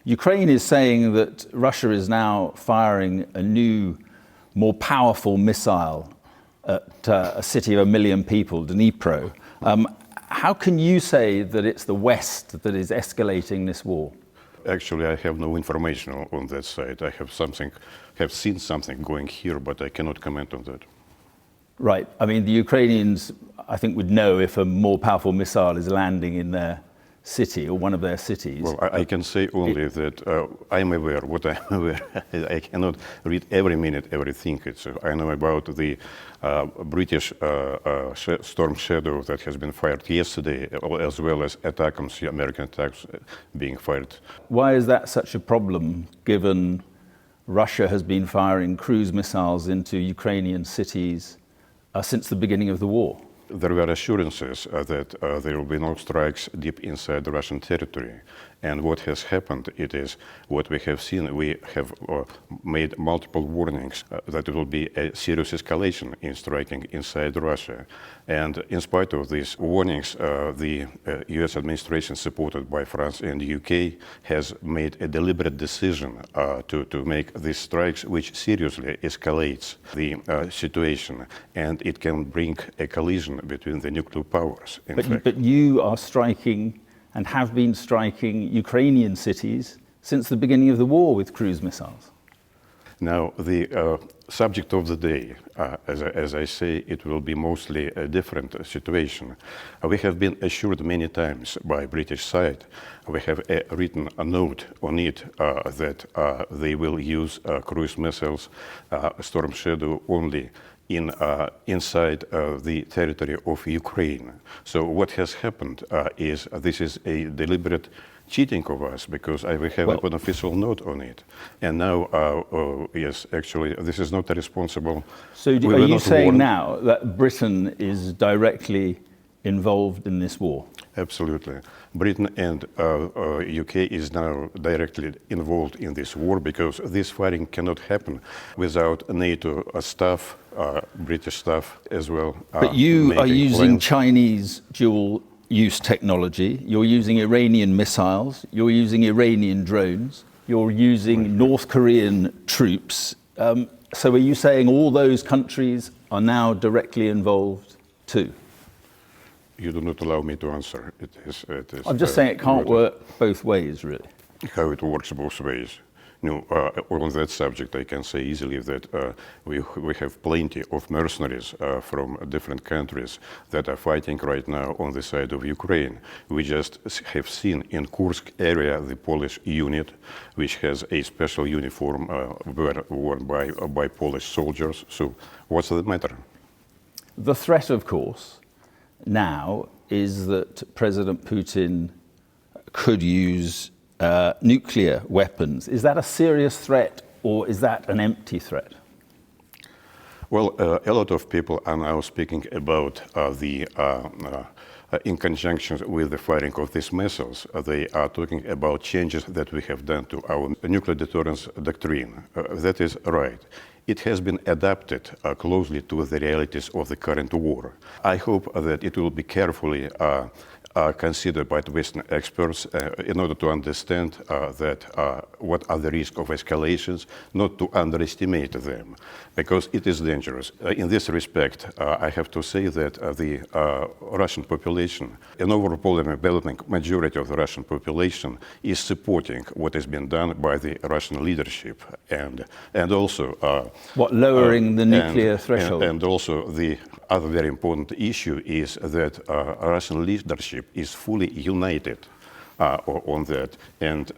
Ukraine is saying that Russia is now firing a new, more powerful missile at a city of 1 million people, Dnipro. How can you say that it's the West that is escalating this war? Actually, I have no information on that side. I have seen something going here, but I cannot comment on that. Right. I mean, the Ukrainians, I think, would know if a more powerful missile is landing in their city or one of their cities. Well, I can say only that I'm aware what I'm aware. I cannot read every minute everything. I know about the British Storm Shadow that has been fired yesterday, as well as ATACMS, American attacks being fired. Why is that such a problem, given Russia has been firing cruise missiles into Ukrainian cities since the beginning of the war? There were assurances that there will be no strikes deep inside the Russian territory. And what has happened, it is what we have seen. We have made multiple warnings that it will be a serious escalation in striking inside Russia. And in spite of these warnings, the US administration, supported by France and the UK, has made a deliberate decision to make these strikes, which seriously escalates the situation. And it can bring a collision between the nuclear powers. But you are striking and have been striking Ukrainian cities since the beginning of the war with cruise missiles. Now, the subject of the day, as I say, it will be mostly a different situation. We have been assured many times by British side, we have written a note on it that they will use cruise missiles, Storm Shadow, only inside the territory of Ukraine. So what has happened is this is a deliberate cheating of us, because we have an official note on it. And now, yes, actually, this is not a responsible... So are you saying now that Britain is directly involved in this war? Absolutely. Britain and UK is now directly involved in this war, because this fighting cannot happen without NATO staff, British staff as well. But you are using Chinese dual-use technology, you're using Iranian missiles, you're using Iranian drones, you're using North Korean troops. So are you saying all those countries are now directly involved too? You do not allow me to answer. It is I'm just saying it can't work both ways, really. How it works both ways. No, on that subject, I can say easily that we have plenty of mercenaries from different countries that are fighting right now on the side of Ukraine. We just have seen in Kursk area the Polish unit, which has a special uniform worn by Polish soldiers. So what's the matter? The threat, of course, now is that President Putin could use nuclear weapons. Is that a serious threat, or is that an empty threat? Well, a lot of people are now speaking about in conjunction with the firing of these missiles, they are talking about changes that we have done to our nuclear deterrence doctrine. That is right. It has been adapted closely to the realities of the current war. I hope that it will be carefully considered by the Western experts in order to understand what are the risks of escalations, not to underestimate them, because it is dangerous. In this respect, I have to say that the Russian population, an overwhelming majority of the Russian population, is supporting what has been done by the Russian leadership, and also lowering the nuclear threshold. And also the other very important issue is that Russian leadership is fully united on that, and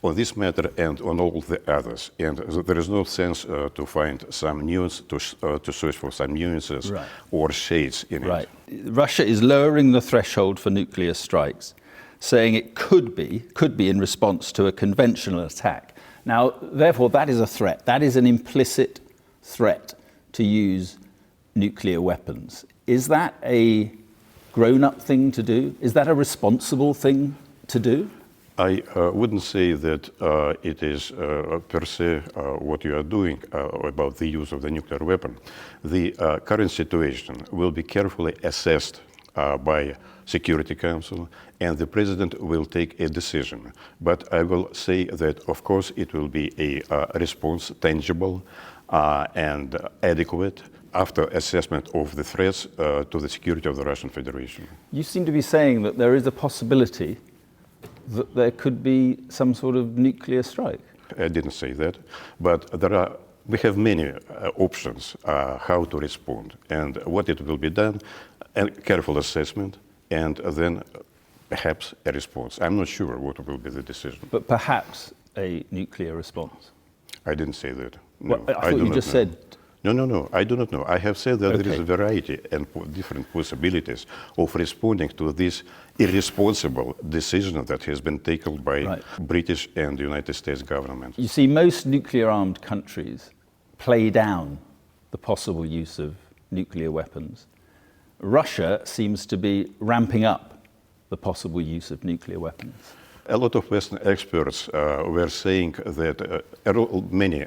on this matter and on all the others. And there is no sense to find some nuance, to search for some nuances or shades in it. Russia is lowering the threshold for nuclear strikes, saying it could be in response to a conventional attack. Now, therefore, that is a threat. That is an implicit threat to use nuclear weapons. Is that a grown-up thing to do? Is that a responsible thing to do? I wouldn't say that it is per se what you are doing about the use of the nuclear weapon. The current situation will be carefully assessed by Security Council, and the President will take a decision. But I will say that, of course, it will be a response, tangible and adequate, after assessment of the threats to the security of the Russian Federation. You seem to be saying that there is a possibility that there could be some sort of nuclear strike. I didn't say that, but we have many options how to respond and what it will be done, a careful assessment, and then perhaps a response. I'm not sure what will be the decision. But perhaps a nuclear response. I didn't say that. No, Well, I thought you just said... No, I do not know. I have said that Okay. there is a variety and different possibilities of responding to this irresponsible decision that has been taken by British and United States governments. You see, most nuclear-armed countries play down the possible use of nuclear weapons. Russia seems to be ramping up the possible use of nuclear weapons. A lot of Western experts were saying that many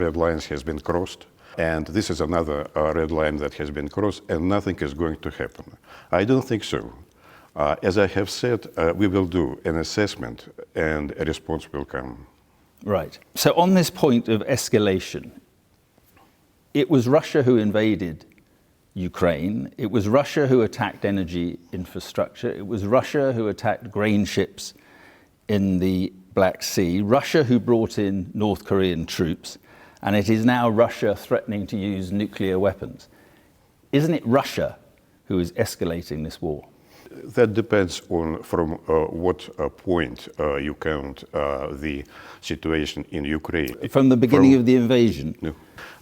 red lines has been crossed, and this is another red line that has been crossed, and nothing is going to happen. I don't think so. As I have said, we will do an assessment, and a response will come. Right. So on this point of escalation, it was Russia who invaded Ukraine. It was Russia who attacked energy infrastructure. It was Russia who attacked grain ships in the Black Sea. Russia who brought in North Korean troops. And it is now Russia threatening to use nuclear weapons. Isn't it Russia who is escalating this war? That depends on from what point you count the situation in Ukraine. From the beginning of the invasion? No.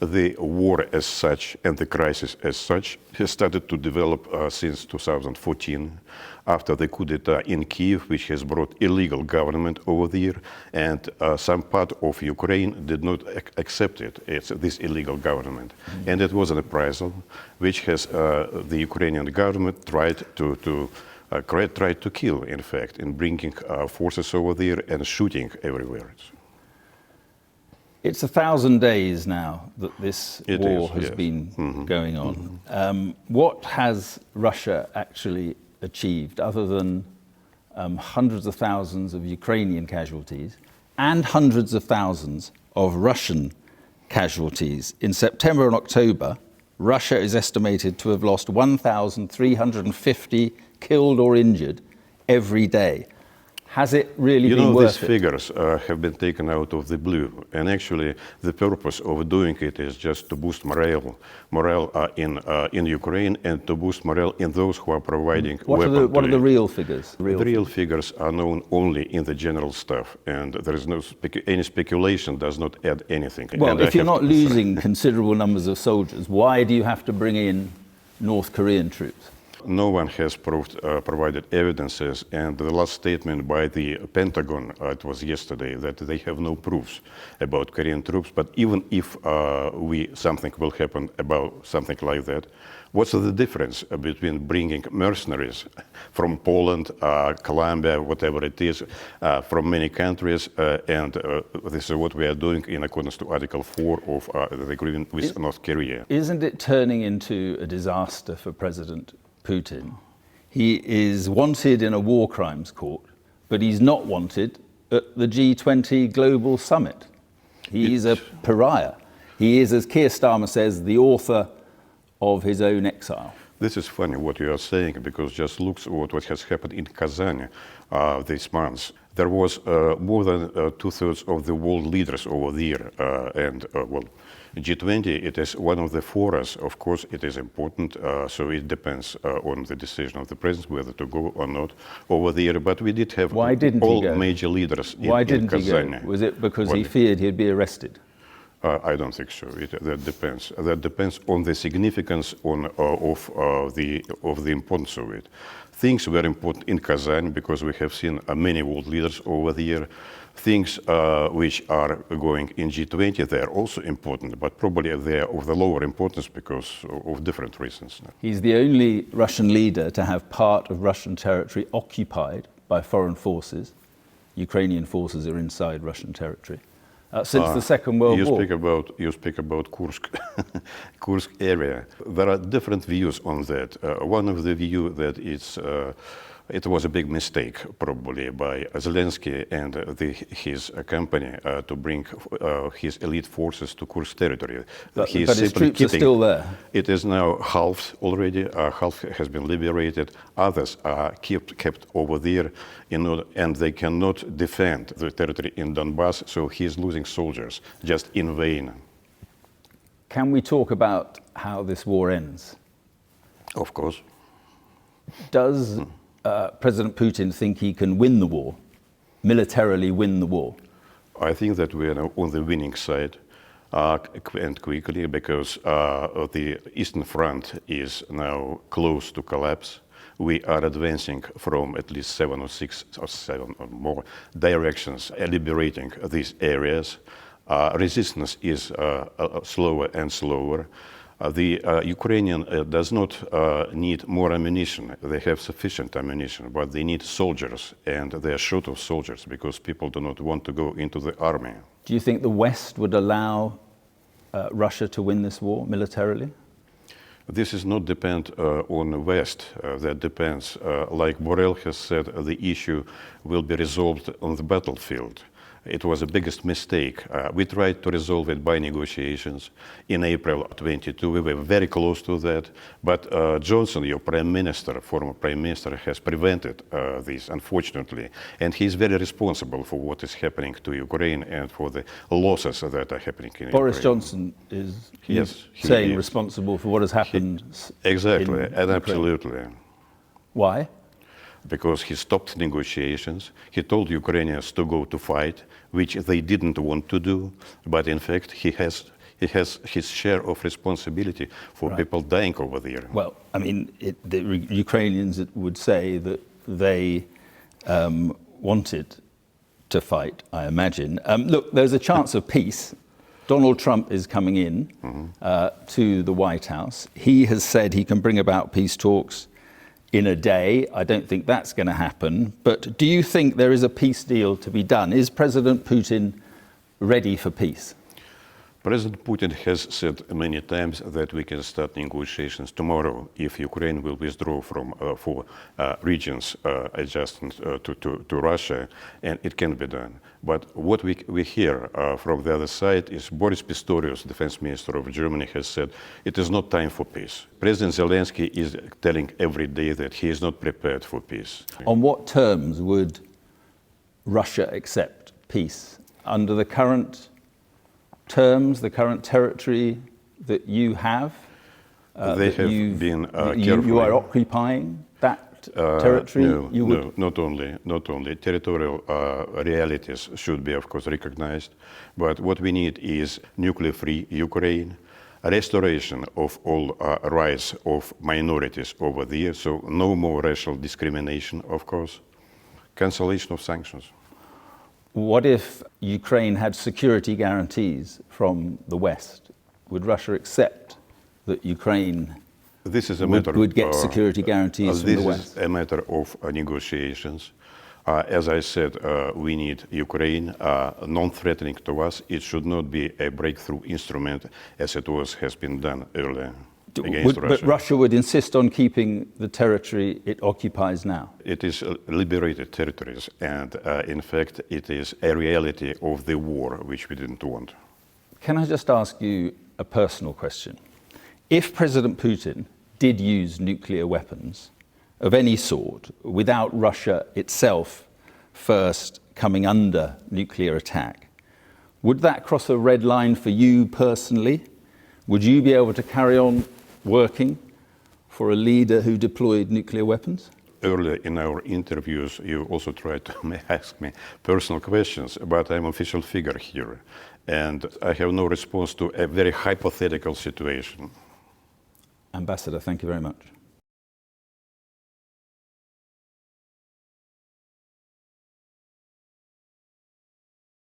The war as such and the crisis as such has started to develop since 2014, after the coup d'etat in Kiev, which has brought illegal government over there, and some part of Ukraine did not accept it. It's this illegal government. And it was an reprisal, which has the Ukrainian government tried to kill, in fact, in bringing forces over there and shooting everywhere. It's 1,000 days now that this war has yes. been going on. What has Russia actually achieved, other than hundreds of thousands of Ukrainian casualties and hundreds of thousands of Russian casualties? In September and October, Russia is estimated to have lost 1,350 killed or injured every day. Has it really been worth it? These figures have been taken out of the blue, and actually the purpose of doing it is just to boost morale in Ukraine and to boost morale in those who are providing weapons. What are the real figures? The real figures are known only in the general staff, and there is no any speculation does not add anything. Well, and if you're not losing considerable numbers of soldiers, why do you have to bring in North Korean troops? No one has provided evidences, and the last statement by the Pentagon, it was yesterday, that they have no proofs about Korean troops. But even if something will happen about something like that, what's the difference between bringing mercenaries from Poland, Colombia, whatever it is, from many countries, and this is what we are doing in accordance to Article 4 of the agreement with North Korea. Isn't it turning into a disaster for President Putin? He is wanted in a war crimes court, but he's not wanted at the G20 Global Summit. He is a pariah. He is, as Keir Starmer says, the author of his own exile. This is funny what you are saying, because just look at what has happened in Kazan this month. There was more than 2/3 of the world leaders over there, and G20, it is one of the forums. Of course, it is important, so it depends on the decision of the president whether to go or not over there. But we did have all major leaders in Kazan. Why didn't he go? Was it because he feared he'd be arrested? I don't think so. That depends. That depends on the significance of the importance of it. Things were important in Kazan because we have seen many world leaders over there. Things which are going in G20, they are also important, but probably they are of the lower importance because of different reasons. He's the only Russian leader to have part of Russian territory occupied by foreign forces. Ukrainian forces are inside Russian territory. since the Second World War. You speak about Kursk, Kursk area. There are different views on that. One of the view that it was a big mistake, probably, by Zelensky and his company to bring his elite forces to Kursk territory. But his troops are still there. It is now half already. Half has been liberated. Others are kept over there, and they cannot defend the territory in Donbass. So he is losing soldiers just in vain. Can we talk about how this war ends? Of course. Does President Putin think he can win the war, militarily win the war? I think that we are on the winning side, and quickly, because the Eastern Front is now close to collapse. We are advancing from at least 7 or more directions, liberating these areas. Resistance is slower and slower. The Ukrainian does not need more ammunition. They have sufficient ammunition, but they need soldiers, and they are short of soldiers because people do not want to go into the army. Do you think the West would allow Russia to win this war militarily? This is not depend on the West. That depends. Like Borrell has said, the issue will be resolved on the battlefield. It was the biggest mistake. We tried to resolve it by negotiations in April 22. We were very close to that. But Johnson, your prime minister, former prime minister, has prevented this, unfortunately. And he's very responsible for what is happening to Ukraine and for the losses that are happening in Boris Ukraine. Johnson is saying responsible for what has happened. Exactly, and Ukraine. Absolutely. Why? Because he stopped negotiations. He told Ukrainians to go to fight, which they didn't want to do. But in fact, he has his share of responsibility for people dying over there. Well, I mean, the Ukrainians would say that they wanted to fight, I imagine. Look, there's a chance of peace. Donald Trump is coming in to the White House. He has said he can bring about peace talks in a day. I don't think that's going to happen. But do you think there is a peace deal to be done? Is President Putin ready for peace? President Putin has said many times that we can start negotiations tomorrow if Ukraine will withdraw from four regions adjacent to Russia, and it can be done. But what we hear from the other side is Boris Pistorius, defense minister of Germany, has said it is not time for peace. President Zelensky is telling every day that he is not prepared for peace. On what terms would Russia accept peace? Under the current terms, the current territory that you have? They have been carefully. You are occupying that territory? No, not only. Territorial realities should be, of course, recognized. But what we need is nuclear-free Ukraine, restoration of all rights of minorities over there, so no more racial discrimination, of course, cancellation of sanctions. What if Ukraine had security guarantees from the West? Would Russia accept that Ukraine would get security guarantees from the West? This is a matter of negotiations. As I said, we need Ukraine non-threatening to us. It should not be a breakthrough instrument as it has been done earlier. But Russia would insist on keeping the territory it occupies now? It is liberated territories, and in fact, it is a reality of the war, which we didn't want. Can I just ask you a personal question? If President Putin did use nuclear weapons of any sort, without Russia itself first coming under nuclear attack, would that cross a red line for you personally? Would you be able to carry on working for a leader who deployed nuclear weapons? Earlier in our interviews, you also tried to ask me personal questions, but I'm an official figure here, and I have no response to a very hypothetical situation. Ambassador, thank you very much.